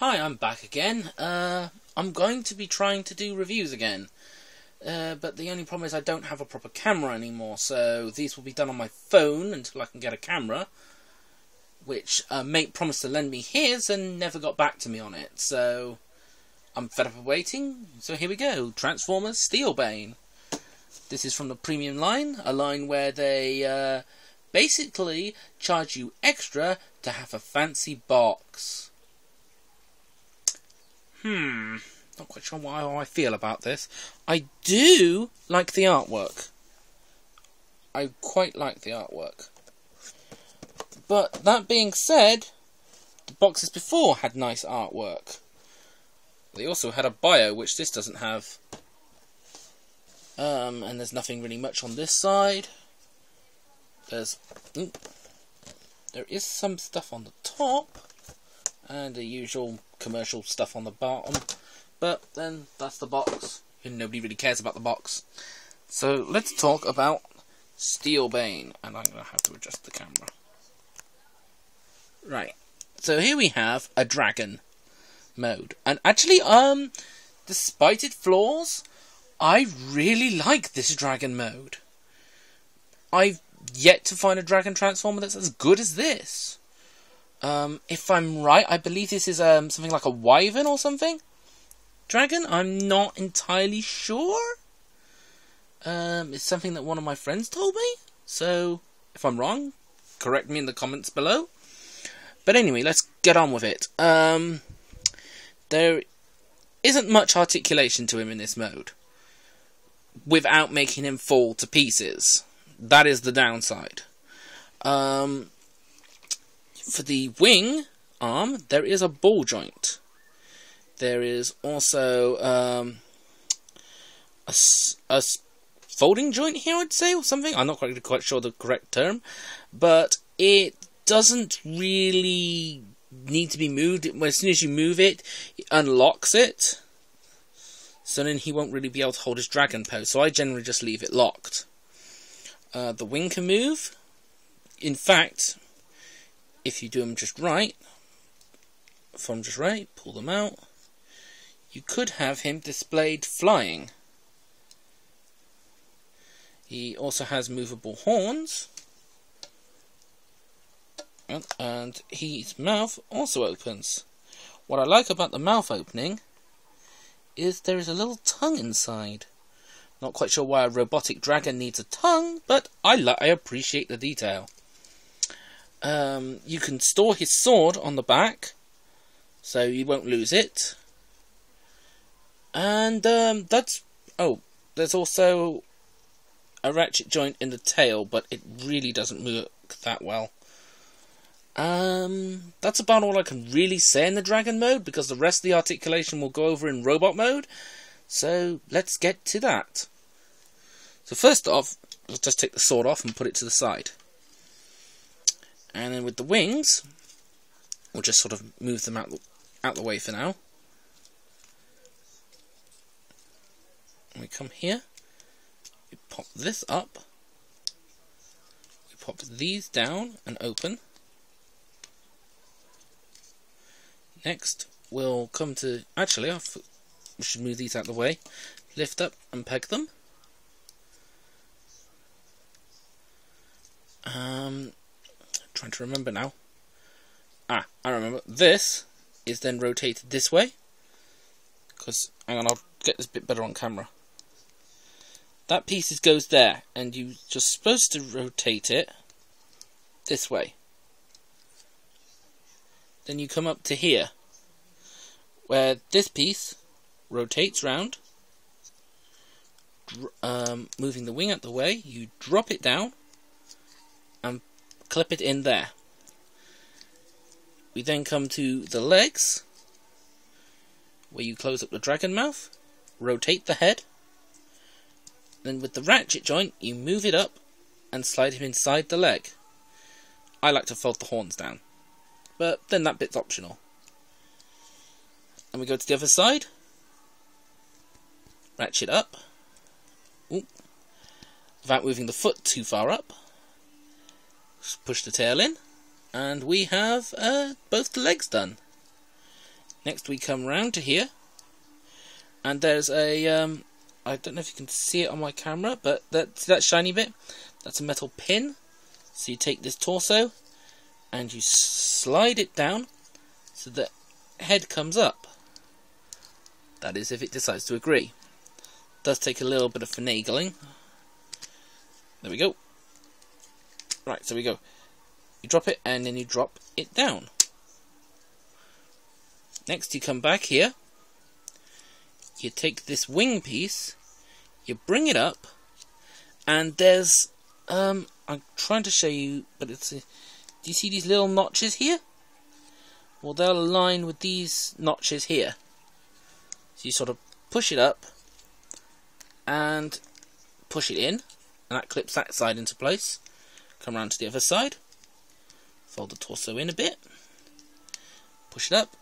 Hi, I'm back again. I'm going to be trying to do reviews again. But the only problem is I don't have a proper camera anymore, so these will be done on my phone until I can get a camera. Which a mate promised to lend me his and never got back to me on it, so I'm fed up of waiting. So here we go, Transformers Steelbane. This is from the premium line, a line where they basically charge you extra to have a fancy box. Not quite sure how I feel about this. I do like the artwork. I quite like the artwork. But that being said, the boxes before had nice artwork. They also had a bio, which this doesn't have. And there's nothing really much on this side. There is some stuff on the top, and the usual commercial stuff on the bottom. But then that's the box, and nobody really cares about the box. So let's talk about Steelbane, and I'm going to have to adjust the camera. Right, so here we have a dragon mode, and actually, despite its flaws, I really like this dragon mode. I've yet to find a dragon transformer that's as good as this. If I'm right, I believe this is something like a wyvern or something. Dragon? I'm not entirely sure. It's something that one of my friends told me. So, if I'm wrong, correct me in the comments below. But anyway, let's get on with it. There isn't much articulation to him in this mode, without making him fall to pieces. That is the downside. For the wing arm, there is a ball joint. There is also a folding joint here, I'd say, or something. I'm not quite sure the correct term. But it doesn't really need to be moved. As soon as you move it, it unlocks it. So then he won't really be able to hold his dragon pose. So I generally just leave it locked. The wing can move. In fact, if you do them just right, pull them out, you could have him displayed flying. He also has movable horns, and his mouth also opens. What I like about the mouth opening is there is a little tongue inside. Not quite sure why a robotic dragon needs a tongue, but I appreciate the detail. You can store his sword on the back, so you won't lose it. And there's also a ratchet joint in the tail, but it really doesn't work that well. That's about all I can really say in the dragon mode, because the rest of the articulation will go over in robot mode. So let's get to that. So first off, let's just take the sword off and put it to the side. And then with the wings, we'll just sort of move them out the way for now. And we come here, we pop this up, we pop these down and open. Next, we'll come to, actually, we should move these out of the way, lift up and peg them. Trying to remember now. I remember. This is then rotated this way. Because, hang on, I'll get this bit better on camera. That piece goes there, and you're just supposed to rotate it this way. Then you come up to here, where this piece rotates round, moving the wing out the way. You drop it down and clip it in there. We then come to the legs, where you close up the dragon mouth, rotate the head, then with the ratchet joint you move it up and slide him inside the leg. I like to fold the horns down, but then that bit's optional. And we go to the other side, ratchet up, without moving the foot too far up, push the tail in, and we have both the legs done. Next we come round to here, and there's a, I don't know if you can see it on my camera, but that shiny bit, that's a metal pin. So you take this torso, and you slide it down, so the head comes up. That is, if it decides to agree. It does take a little bit of finagling. There we go. Right, so we go. You drop it, and then you drop it down. Next you come back here, you take this wing piece, you bring it up, and there's, I'm trying to show you, but it's, do you see these little notches here? Well, they'll align with these notches here. So you sort of push it up, and push it in, and that clips that side into place. Come around to the other side, fold the torso in a bit, push it up,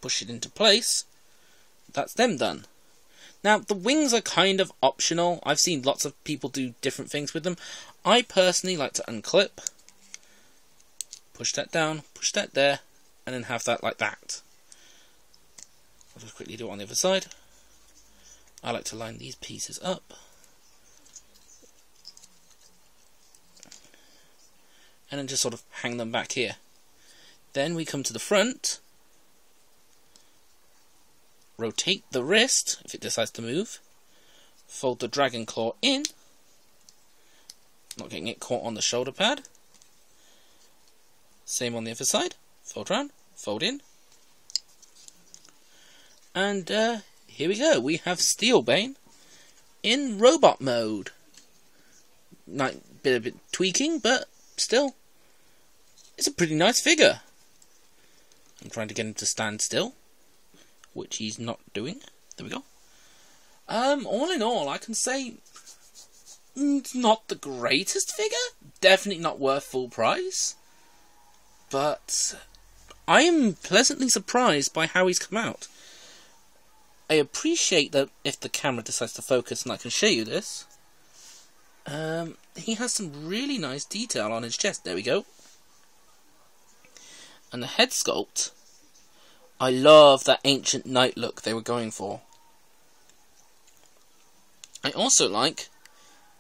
push it into place. That's them done. Now, the wings are kind of optional. I've seen lots of people do different things with them. I personally like to unclip, push that down, push that there, and then have that like that. I'll just quickly do it on the other side. I like to line these pieces up, and then just sort of hang them back here. Then we come to the front, rotate the wrist if it decides to move, fold the dragon claw in, not getting it caught on the shoulder pad. Same on the other side, fold round, fold in, and here we go. We have Steelbane in robot mode. Bit of tweaking, but still, it's a pretty nice figure. I'm trying to get him to stand still, which he's not doing. There we go. All in all, I can say it's not the greatest figure. Definitely not worth full price. But I am pleasantly surprised by how he's come out. I appreciate that if the camera decides to focus and I can show you this, he has some really nice detail on his chest. There we go. And the head sculpt, I love that ancient knight look they were going for. I also like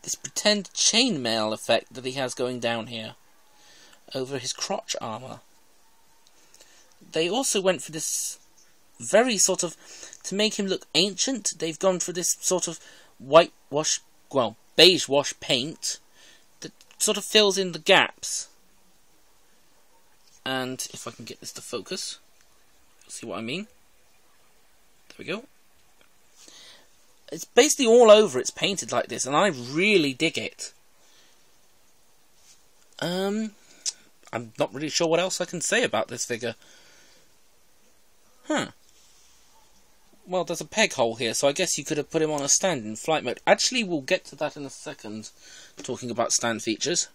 this pretend chainmail effect that he has going down here over his crotch armour. They also went for this very sort of, to make him look ancient, they've gone for this sort of whitewash, well, beige wash paint that sort of fills in the gaps. And if I can get this to focus, you'll see what I mean. There we go. It's basically all over, it's painted like this, and I really dig it. I'm not really sure what else I can say about this figure. Well, there's a peg hole here, so I guess you could have put him on a stand in flight mode. Actually, we'll get to that in a second, talking about stand features.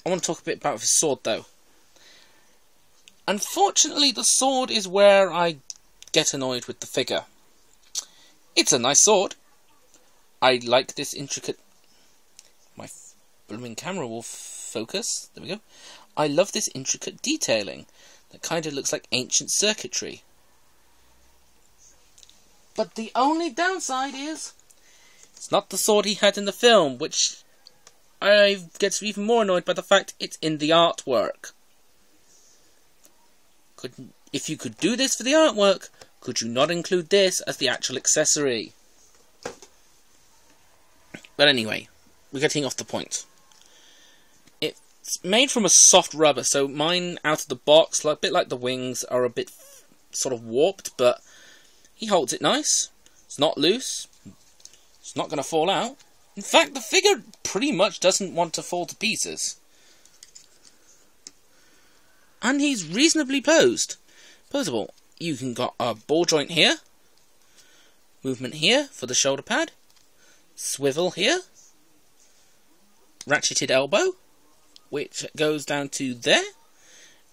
I want to talk a bit about his sword, though. Unfortunately, the sword is where I get annoyed with the figure. It's a nice sword. I like this intricate... My blooming camera will focus. There we go. I love this intricate detailing that kind of looks like ancient circuitry. But the only downside is, it's not the sword he had in the film, which I get even more annoyed by the fact it's in the artwork. If you could do this for the artwork, could you not include this as the actual accessory? But anyway, we're getting off the point. It's made from a soft rubber, so mine out of the box, a bit like the wings, are a bit sort of warped, but he holds it nice. It's not loose. It's not going to fall out. In fact, the figure pretty much doesn't want to fall to pieces. And he's reasonably posable. You can got a ball joint here, movement here for the shoulder pad, swivel here, ratcheted elbow, which goes down to there,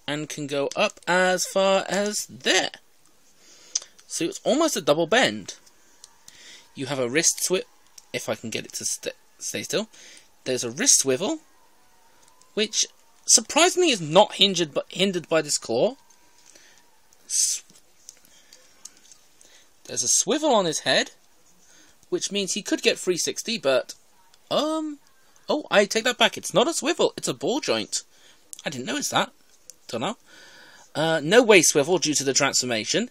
and can go up as far as there. So it's almost a double bend. You have a wrist swivel, if I can get it to stay still. There's a wrist swivel, which surprisingly is not hindered by this claw. There's a swivel on his head, which means he could get 360, but... Oh, I take that back. It's not a swivel, it's a ball joint. I didn't notice that. Don't know. No waist swivel due to the transformation.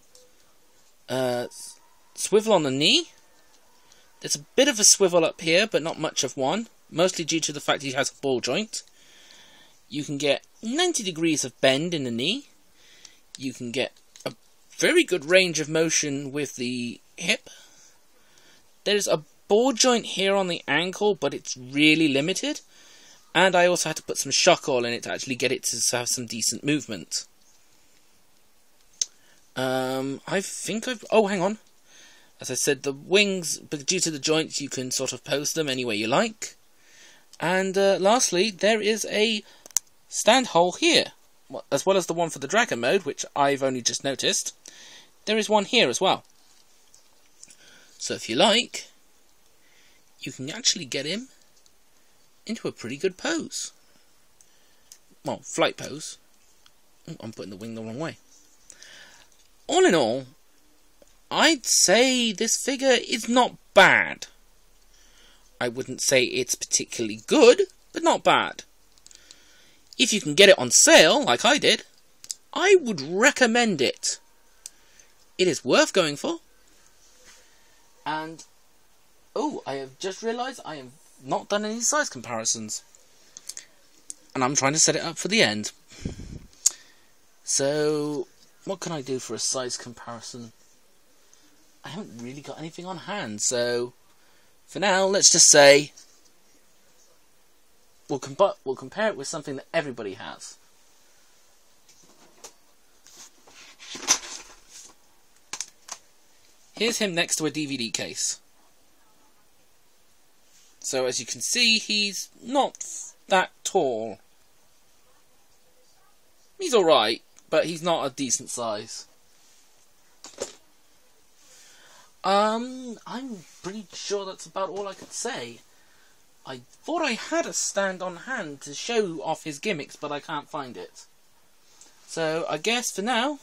Swivel on the knee. There's a bit of a swivel up here, but not much of one. Mostly due to the fact he has a ball joint. You can get 90 degrees of bend in the knee. You can get a very good range of motion with the hip. There's a ball joint here on the ankle, but it's really limited. And I also had to put some shock oil in it to actually get it to have some decent movement. Oh, hang on. As I said, the wings, but due to the joints, you can sort of pose them any way you like. And lastly, there is a stand hole here, as well as the one for the dragon mode, which I've only just noticed. There is one here as well. So if you like, you can actually get him into a pretty good pose. Well, flight pose. Oh, I'm putting the wing the wrong way. All in all, I'd say this figure is not bad. I wouldn't say it's particularly good, but not bad. If you can get it on sale, like I did, I would recommend it. It is worth going for. And, oh, I have just realised I have not done any size comparisons. And I'm trying to set it up for the end. So, what can I do for a size comparison? I haven't really got anything on hand, so for now, let's just say we'll compare it with something that everybody has. Here's him next to a DVD case. So as you can see, he's not that tall. He's alright, but he's not a decent size. I'm pretty sure that's about all I could say. I thought I had a stand on hand to show off his gimmicks, but I can't find it. So I guess for now,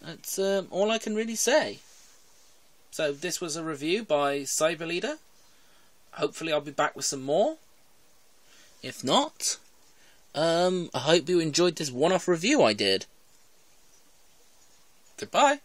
that's all I can really say. So this was a review by Cyberleader. Hopefully I'll be back with some more. If not, I hope you enjoyed this one-off review I did. Goodbye.